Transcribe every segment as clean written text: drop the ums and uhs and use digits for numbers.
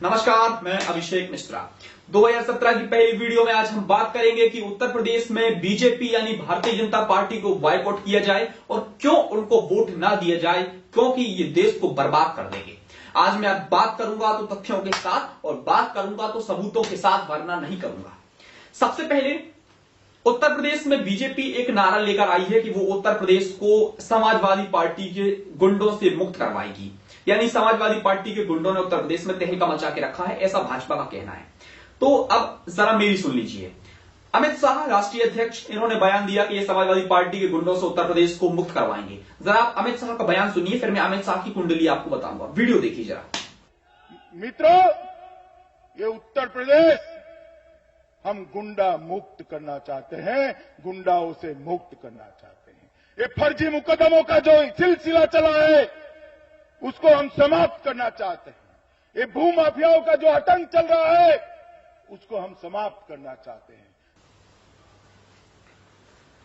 नमस्कार, मैं अभिषेक मिश्रा। 2017 की पहली वीडियो में आज हम बात करेंगे कि उत्तर प्रदेश में बीजेपी यानी भारतीय जनता पार्टी को बॉयकॉट किया जाए और क्यों उनको वोट ना दिया जाए, क्योंकि ये देश को बर्बाद कर देंगे। आज मैं बात करूंगा तो तथ्यों के साथ और बात करूंगा तो सबूतों के साथ, वरना नहीं करूंगा। सबसे पहले उत्तर प्रदेश में बीजेपी एक नारा लेकर आई है कि वो उत्तर प्रदेश को समाजवादी पार्टी के गुंडों से मुक्त करवाएगी, यानी समाजवादी पार्टी के गुंडों ने उत्तर प्रदेश में तहलका मचा के रखा है, ऐसा भाजपा का कहना है। तो अब जरा मेरी सुन लीजिए। अमित शाह राष्ट्रीय अध्यक्ष, इन्होंने बयान दिया कि ये समाजवादी पार्टी के गुंडों से उत्तर प्रदेश को मुक्त करवाएंगे। जरा आप अमित शाह का बयान सुनिए, फिर मैं अमित शाह की कुंडली आपको बताऊंगा। वीडियो देखिए जरा। मित्रों, ये उत्तर प्रदेश हम गुंडा मुक्त करना चाहते हैं, गुंडाओं से मुक्त करना चाहते हैं। ये फर्जी मुकदमों का जो सिलसिला चला है उसको हम समाप्त करना चाहते हैं। ये भू माफियाओं का जो आतंक चल रहा है उसको हम समाप्त करना चाहते हैं।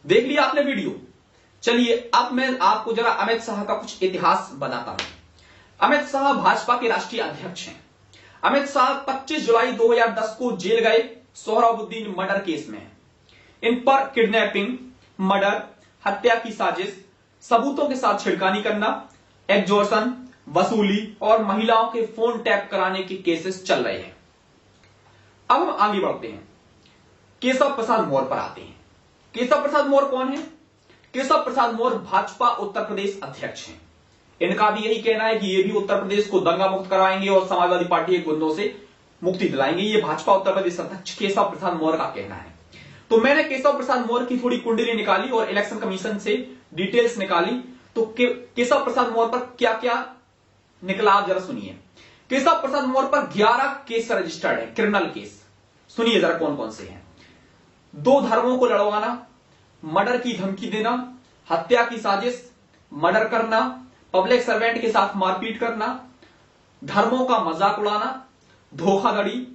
देख लिया आपने वीडियो। चलिए अब मैं आपको जरा अमित शाह का कुछ इतिहास बताता हूं। अमित शाह भाजपा के राष्ट्रीय अध्यक्ष हैं। अमित शाह 25 जुलाई 2010 को जेल गए सोहराबुद्दीन मर्डर केस में। इन पर किडनैपिंग, मर्डर, हत्या की साजिश, सबूतों के साथ छिड़कानी करना, एक्सटॉर्शन, वसूली और महिलाओं के फोन टैप कराने के केसेस चल रहे हैं। अब हम आगे बढ़ते हैं, केशव प्रसाद मौर्य पर आते हैं। केशव प्रसाद मौर्य कौन है? केशव प्रसाद मौर्य भाजपा उत्तर प्रदेश अध्यक्ष हैं। इनका भी यही कहना है कि ये भी उत्तर प्रदेश को दंगा मुक्त कराएंगे और समाजवादी पार्टी के गुंडों से मुक्ति दिलाएंगे। ये भाजपा उत्तर प्रदेश अध्यक्ष केशव प्रसाद मौर्य का कहना है। तो मैंने केशव प्रसाद मौर्य की थोड़ी कुंडली निकाली और इलेक्शन कमीशन से डिटेल्स निकाली। तो केशव प्रसाद मौर्य पर क्या क्या निकला आप जरा सुनिए। केशव प्रसाद मौर्य पर 11 केस रजिस्टर्ड है, क्रिमिनल केस। सुनिए जरा कौन कौन से हैं। 2 धर्मों को लड़वाना, मर्डर की धमकी देना, हत्या की साजिश, मर्डर करना, पब्लिक सर्वेंट के साथ मारपीट करना, धर्मों का मजाक उड़ाना, धोखाधड़ी,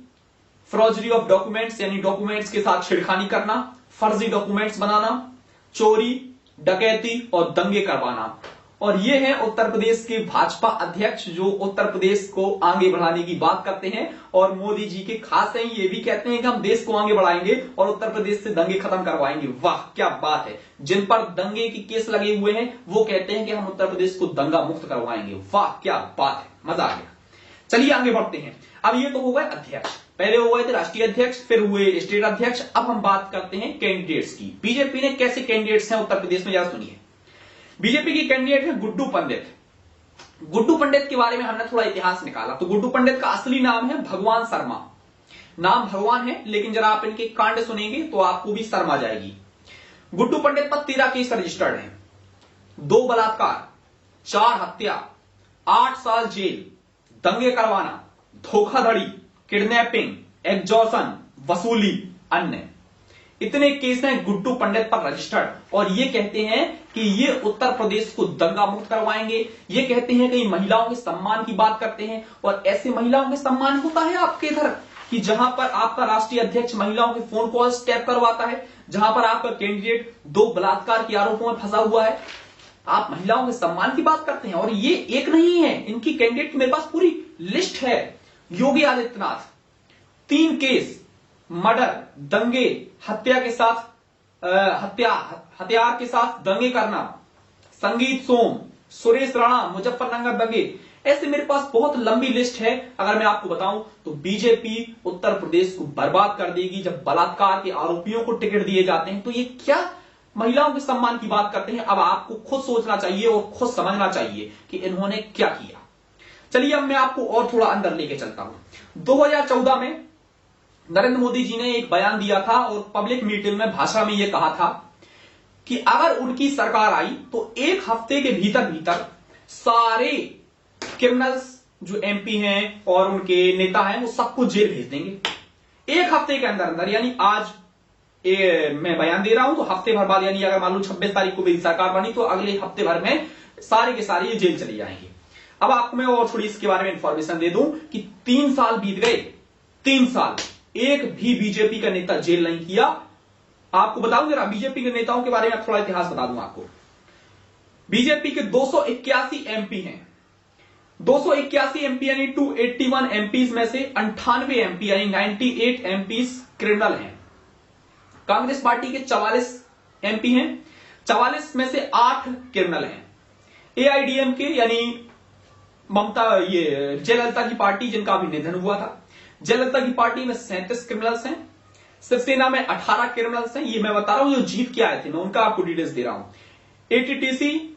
फ्रॉजरी ऑफ डॉक्यूमेंट्स यानी डॉक्यूमेंट्स के साथ छेड़खानी करना, फर्जी डॉक्यूमेंट्स बनाना, चोरी, डकैती और दंगे करवाना। और ये हैं उत्तर प्रदेश के भाजपा अध्यक्ष जो उत्तर प्रदेश को आगे बढ़ाने की बात करते हैं और मोदी जी के खास हैं। ये भी कहते हैं कि हम देश को आगे बढ़ाएंगे और उत्तर प्रदेश से दंगे खत्म करवाएंगे। वाह क्या बात है। जिन पर दंगे के केस लगे हुए हैं वो कहते हैं कि हम उत्तर प्रदेश को दंगा मुक्त करवाएंगे। वाह क्या बात है, मजा आ गया। चलिए आगे बढ़ते हैं। अब ये तो हो गए अध्यक्ष, पहले हो गए थे राष्ट्रीय अध्यक्ष, फिर हुए स्टेट अध्यक्ष। अब हम बात करते हैं कैंडिडेट्स की। बीजेपी ने कैसे कैंडिडेट्स हैं उत्तर प्रदेश में, जरा सुनिए। बीजेपी की कैंडिडेट है गुड्डू पंडित। गुड्डू पंडित के बारे में हमने थोड़ा इतिहास निकाला। तो गुड्डू पंडित का असली नाम है भगवान शर्मा। नाम भगवान है, लेकिन जरा आप इनके कांड सुनेंगे तो आपको भी शर्म आ जाएगी। गुड्डू पंडित पर 13 केस रजिस्टर्ड हैं। 2 बलात्कार, 4 हत्या, 8 साल जेल, दंगे करवाना, धोखाधड़ी, किडनैपिंग, एक्सटॉर्शन, वसूली, अन्य, इतने केस हैं गुड्डू पंडित पर रजिस्टर्ड। और ये कहते हैं कि ये उत्तर प्रदेश को दंगा मुक्त करवाएंगे। ये कहते हैं कि महिलाओं के सम्मान की बात करते हैं। और ऐसे महिलाओं के सम्मान होता है आपके इधर कि जहां पर आपका राष्ट्रीय अध्यक्ष महिलाओं के फोन कॉल्स टैप करवाता है, जहां पर आपका कैंडिडेट 2 बलात्कार के आरोपों में फंसा हुआ है, आप महिलाओं के सम्मान की बात करते हैं। और ये एक नहीं है, इनकी कैंडिडेट की मेरे पास पूरी लिस्ट है। योगी आदित्यनाथ 3 केस, मर्डर, दंगे, हत्या के साथ हथियार के साथ दंगे करना, संगीत सोम, सुरेश राणा, मुजफ्फरनगर दंगे। ऐसे मेरे पास बहुत लंबी लिस्ट है। अगर मैं आपको बताऊं तो बीजेपी उत्तर प्रदेश को बर्बाद कर देगी। जब बलात्कार के आरोपियों को टिकट दिए जाते हैं तो ये क्या महिलाओं के सम्मान की बात करते हैं। अब आपको खुद सोचना चाहिए और खुद समझना चाहिए कि इन्होंने क्या किया। चलिए अब मैं आपको और थोड़ा अंदर लेके चलता हूं। 2014 में नरेंद्र मोदी जी ने एक बयान दिया था और पब्लिक मीटिंग में भाषण में यह कहा था कि अगर उनकी सरकार आई तो 1 हफ्ते के भीतर भीतर सारे क्रिमिनल्स जो एमपी हैं और उनके नेता हैं वो सबको जेल भेज देंगे 1 हफ्ते के अंदर अंदर। यानी आज मैं बयान दे रहा हूं तो हफ्ते भर बाद, यानी अगर मान लो 26 तारीख को मेरी सरकार बनी तो अगले हफ्ते भर में सारे के सारे ये जेल चले जाएंगे। अब आपको मैं और थोड़ी इसके बारे में इंफॉर्मेशन दे दूं कि 3 साल बीत गए, 3 साल एक भी बीजेपी का नेता जेल नहीं किया। आपको बताऊं जरा बीजेपी के नेताओं के बारे में थोड़ा इतिहास बता दूं आपको। बीजेपी के 281 एमपी हैं, 281 एमपी यानी 281 एमपीज में से 98 एमपी यानी 98 एमपीज क्रिमिनल हैं। कांग्रेस पार्टी के 44 एमपी हैं, 44 में से 8 क्रिमिनल हैं। एआईडीएमके यानी जयललिता की पार्टी, जिनका अभी निधन हुआ था, जयललिता की पार्टी में 37 क्रिमिनल्स हैं। शिवसेना में 18 क्रिमिनल्स हैं। ये मैं बता रहा हूं जो जीत के आए थे, मैं उनका आपको डिटेल्स दे रहा हूं। AITC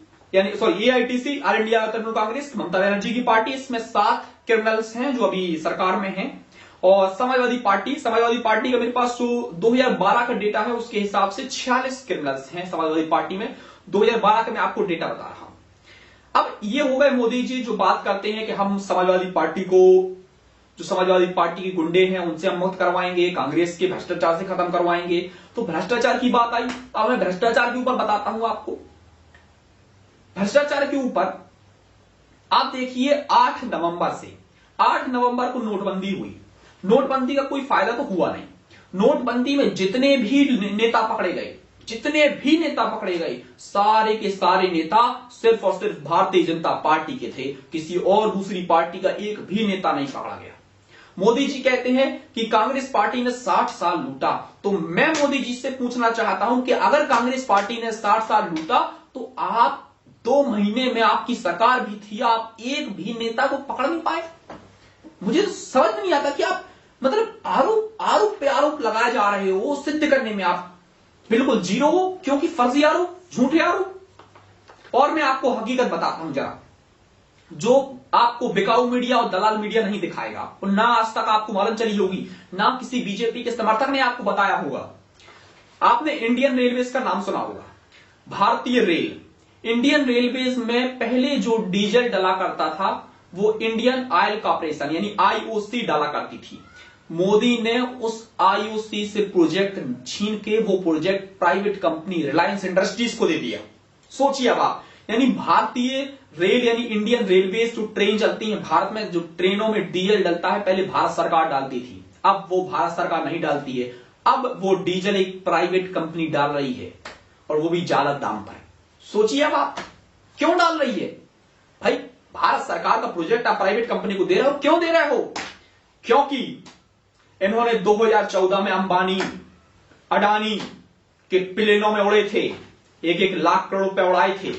all India Trinamool Congress, Mamata Banerjee की पार्टी, इसमें 7 क्रिमिनल्स हैं जो अभी सरकार में हैं। और समाजवादी पार्टी का मेरे पास जो 2012 का डेटा है उसके हिसाब से 46 क्रिमिनल्स हैं समाजवादी पार्टी में। 2012 का मैं आपको डेटा बता रहा हूं। अब ये हो गए मोदी जी जो बात करते हैं कि हम समाजवादी पार्टी को, जो समाजवादी पार्टी के गुंडे हैं उनसे हम मुक्त करवाएंगे, कांग्रेस के भ्रष्टाचार से खत्म करवाएंगे। तो भ्रष्टाचार की बात आई, अब मैं भ्रष्टाचार के ऊपर बताता हूं आपको। भ्रष्टाचार के ऊपर आप देखिए 8 नवंबर को नोटबंदी हुई। नोटबंदी का कोई फायदा तो हुआ नहीं। नोटबंदी में जितने भी नेता पकड़े गए, सारे के सारे नेता सिर्फ और सिर्फ भारतीय जनता पार्टी के थे। किसी और दूसरी पार्टी का एक भी नेता नहीं पकड़ा गया। मोदी जी कहते हैं कि कांग्रेस पार्टी ने 60 साल लूटा। तो मैं मोदी जी से पूछना चाहता हूं कि अगर कांग्रेस पार्टी ने 60 साल लूटा तो आप 2 महीने में आपकी सरकार भी थी, आप एक भी नेता को पकड़ नहीं पाए। मुझे तो समझ नहीं आता कि आप मतलब आरोप पे आरोप लगाए जा रहे हो, सिद्ध करने में आप बिल्कुल जीरो हो, क्योंकि फर्जी आरोप, झूठे आरोप। और मैं आपको हकीकत बताता हूं जरा, जो आपको बिकाऊ मीडिया और दलाल मीडिया नहीं दिखाएगा, और ना आज तक आपको मालूम चली होगी, ना किसी बीजेपी के समर्थक ने आपको बताया होगा। आपने इंडियन रेलवेज का नाम सुना होगा, भारतीय रेल। इंडियन रेलवेज में पहले जो डीजल डला करता था वो इंडियन ऑयल कॉर्पोरेशन यानी आईओसी डाला करती थी। मोदी ने उस आईओसी से प्रोजेक्ट छीन के वो project private company Reliance industries को दे दिया। सोचिए अब आप, यानी भारतीय रेल यानी इंडियन रेलवेज जो ट्रेन चलती है भारत में, जो ट्रेनों में डीजल डलता है, पहले भारत सरकार डालती थी, अब वो भारत सरकार नहीं डालती है। अब वो डीजल एक प्राइवेट कंपनी डाल रही है, और वो भी जायज दाम पर। सोचिए अब आप, क्यों डाल रही है भाई? भारत सरकार का प्रोजेक्ट आप प्राइवेट कंपनी को दे रहे हो, क्यों दे रहे हो? क्योंकि इन्होंने 2014 में अंबानी अडानी के प्लेनों में उड़े थे, 1-1 लाख करोड़ रुपए उड़ाए थे।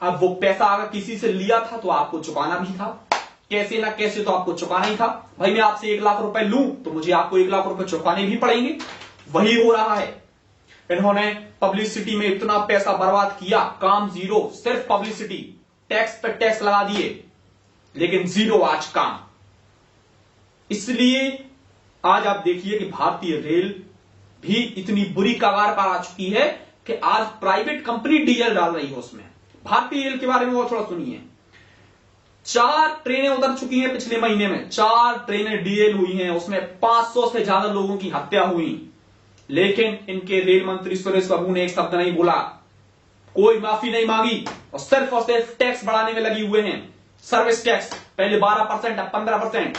अब वो पैसा अगर किसी से लिया था तो आपको चुकाना भी था, कैसे ना कैसे तो आपको चुकाना ही था। भाई मैं आपसे 1 लाख रुपए लूं तो मुझे आपको 1 लाख रुपए चुकाने भी पड़ेंगे। वही हो रहा है। इन्होंने पब्लिसिटी में इतना पैसा बर्बाद किया, काम जीरो, सिर्फ पब्लिसिटी, टैक्स पे टैक्स लगा दिए, लेकिन जीरो आज काम। इसलिए आज आप देखिए कि भारतीय रेल भी इतनी बुरी कगार पर आ चुकी है कि आज प्राइवेट कंपनी डीजल डाल रही है उसमें। भारतीय रेल के बारे में और थोड़ा सुनिए। 4 ट्रेनें उतर चुकी हैं पिछले महीने में, 4 ट्रेनें डीएल हुई हैं, उसमें 500 से ज्यादा लोगों की हत्या हुई। लेकिन इनके रेल मंत्री सुरेश प्रभु ने एक शब्द नहीं बोला, कोई माफी नहीं मांगी, और सिर्फ टैक्स बढ़ाने में लगी हुए हैं। सर्विस टैक्स पहले 12%, अब 15%।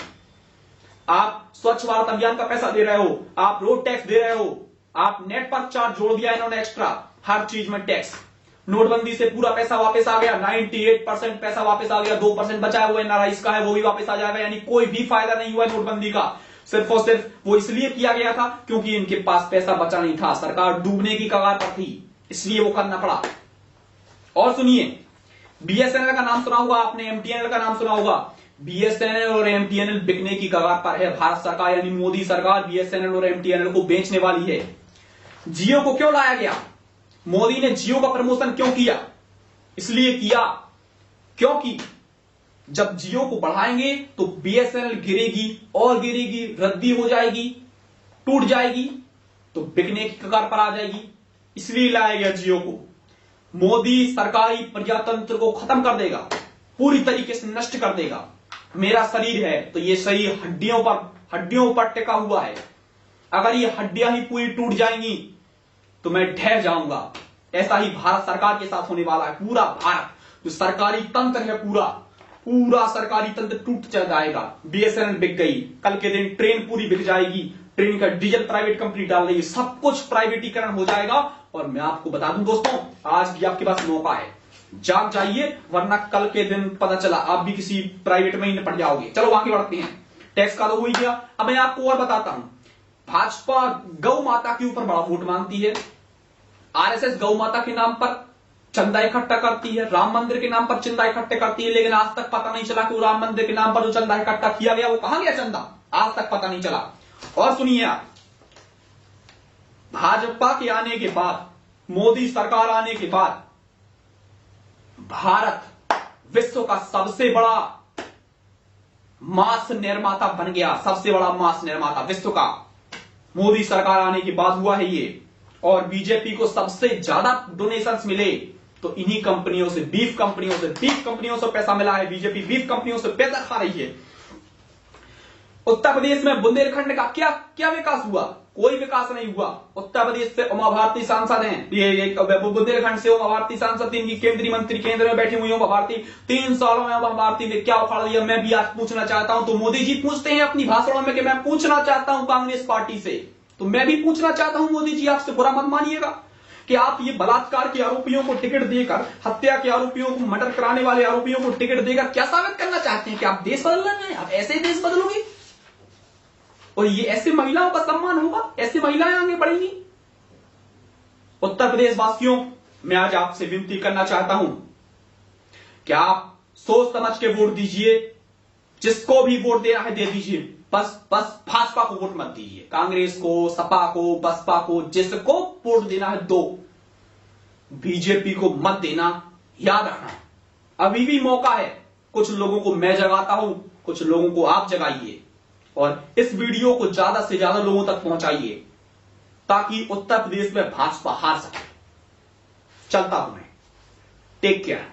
आप स्वच्छ भारत अभियान का पैसा दे रहे हो, आप रोड टैक्स दे रहे हो, आप नेट पर चार्ज जोड़ दिया इन्होंने एक्स्ट्रा, हर चीज में टैक्स। नोटबंदी से पूरा पैसा वापस आ गया, 98% पैसा वापस आ गया, 2% बचाए हुए एनआरआईज का है वो भी वापस आ जाएगा। यानी कोई भी फायदा नहीं हुआ नोटबंदी का। सिर्फ और सिर्फ वो इसलिए किया गया था क्योंकि इनके पास पैसा बचा नहीं था, सरकार डूबने की कगार पर थी, इसलिए वो करना पड़ा। और सुनिए, बीएसएनएल का नाम सुना होगा आपने, एमटीएनएल का नाम सुना होगा। बीएसएनएल और एमटीएनएल बिकने की कगार पर है। भारत सरकार यानी मोदी सरकार बीएसएनएल और एमटीएनएल को बेचने वाली है। जियो को क्यों लाया गया? मोदी ने जियो का प्रमोशन क्यों किया? इसलिए किया क्योंकि जब जियो को बढ़ाएंगे तो बीएसएनएल गिरेगी और गिरेगी, रद्दी हो जाएगी, टूट जाएगी, तो बिकने की कगार पर आ जाएगी। इसलिए लाया गया जियो को। मोदी सरकारी प्रजातंत्र को खत्म कर देगा, पूरी तरीके से नष्ट कर देगा। मेरा शरीर है तो ये शरीर हड्डियों पर टिका हुआ है। अगर ये हड्डियां ही पूरी टूट जाएंगी तो मैं ढह जाऊंगा। ऐसा ही भारत सरकार के साथ होने वाला है। पूरा भारत जो सरकारी तंत्र है, पूरा सरकारी तंत्र टूट जाएगा। बीएसएनएल बिक गई, कल के दिन ट्रेन पूरी बिक जाएगी, ट्रेन का डीजल प्राइवेट कंपनी डाल रही है, सब कुछ प्राइवेटीकरण हो जाएगा। और मैं आपको बता दूं दोस्तों, आज भी आपके पास मौका है, जाग जाइए, वरना कल के दिन पता चला आप भी किसी प्राइवेट में ही निपट जाओगे। चलो आगे बढ़ते हैं। टैक्स का तो हो ही गया। अब मैं आपको और बताता हूं, भाजपा गौ माता के ऊपर बड़ा वोट मांगती है, आरएसएस गौ माता के नाम पर चंदा इकट्ठा करती है, राम मंदिर के नाम पर चंदा इकट्ठा करती है, लेकिन आज तक पता नहीं चला कि वो राम मंदिर के नाम पर जो चंदा इकट्ठा किया गया वो कहां गया चंदा, आज तक पता नहीं चला। और सुनिए आप, भाजपा के आने के बाद, मोदी सरकार आने के बाद भारत विश्व का सबसे बड़ा मांस निर्माता बन गया, सबसे बड़ा मांस निर्माता विश्व का। मोदी सरकार आने के बाद हुआ है ये। और बीजेपी को सबसे ज्यादा डोनेशंस मिले तो इन्हीं कंपनियों से, बीफ कंपनियों से पैसा मिला है। बीजेपी बीफ कंपनियों से पैसा खा रही है। उत्तर प्रदेश में बुंदेलखंड का क्या क्या विकास हुआ? कोई विकास नहीं हुआ। उत्तर प्रदेश से उमा भारती सांसद हैं, ये बुंदेलखंड से उमा भारती सांसद, इनकी केंद्रीय मंत्री केंद्र में बैठी हुई उमा भारती, 3 सालों में उमा भारती ने क्या उखाड़ दिया? मैं भी आज पूछना चाहता हूं। तो मोदी जी पूछते हैं अपनी भाषणों में कि मैं पूछना चाहता हूं कांग्रेस पार्टी से, तो मैं भी पूछना चाहता हूं मोदी जी आपसे, बुरा मत मानिएगा कि आप ये बलात्कार के आरोपियों को टिकट देकर, हत्या के आरोपियों को, मर्डर कराने वाले आरोपियों को टिकट देकर क्या साबित करना चाहते हैं कि आप देश बदल रहे हैं, आप ऐसे देश बदलोगे और ये ऐसे महिलाओं का सम्मान होगा, ऐसी महिलाएं आगे बढ़ेंगी। उत्तर प्रदेश वासियों, मैं आज आपसे विनती करना चाहता हूं कि आप सोच समझ के वोट दीजिए, जिसको भी वोट देना है दे दीजिए, बस भाजपा को वोट मत दीजिए, कांग्रेस को, सपा को, बसपा को, जिसको वोट देना है दो, बीजेपी को मत देना। याद रखना अभी भी मौका है। कुछ लोगों को मैं जगाता हूं, कुछ लोगों को आप जगाइए और इस वीडियो को ज्यादा से ज्यादा लोगों तक पहुंचाइए ताकि उत्तर प्रदेश में भाजपा हार सके। चलता हूं मैं। Take care.